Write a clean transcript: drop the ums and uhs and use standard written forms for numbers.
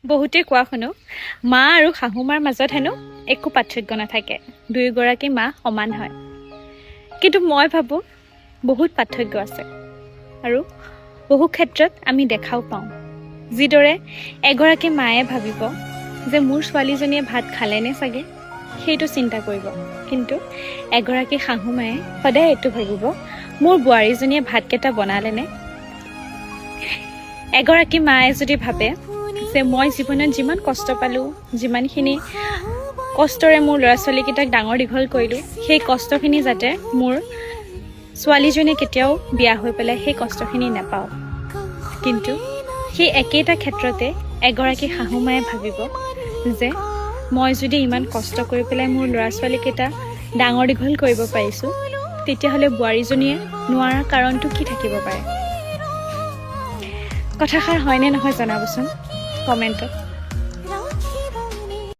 বহুতে কোৱা শুনো মা আৰু শাহুমাৰ মাজত হেনো একো পাৰ্থক্য নাথাকে, দুয়োগৰাকী মা সমান হয়। কিন্তু মই ভাবোঁ বহুত পাৰ্থক্য আছে আৰু বহু ক্ষেত্ৰত আমি দেখাও পাওঁ। যিদৰে এগৰাকী মায়ে ভাবিব যে মোৰ ছোৱালীজনীয়ে ভাত খালেনে চাগে, সেইটো চিন্তা কৰিব। কিন্তু এগৰাকী শাহুমায়ে সদায় এইটো ভাবিব মোৰ বোৱাৰীজনীয়ে ভাতকেইটা বনালেনে। এগৰাকী মায়ে যদি ভাবে যে মই জীৱনত যিমান কষ্ট পালোঁ, যিমানখিনি কষ্টৰে মোৰ ল'ৰা ছোৱালীকেইটাক ডাঙৰ দীঘল কৰিলোঁ, সেই কষ্টখিনি যাতে মোৰ ছোৱালীজনীয়ে কেতিয়াও বিয়া হৈ পেলাই সেই কষ্টখিনি নাপাওঁ। কিন্তু সেই একেটা ক্ষেত্ৰতে এগৰাকী শাহুমায়ে ভাবিব যে মই যদি ইমান কষ্ট কৰি পেলাই মোৰ ল'ৰা ছোৱালীকেইটা ডাঙৰ দীঘল কৰিব পাৰিছোঁ, তেতিয়াহ'লে বোৱাৰীজনীয়ে নোৱাৰা কাৰণটো কি থাকিব পাৰে। কথাষাৰ হয়নে নহয় জনাবচোন কমেণ্টত।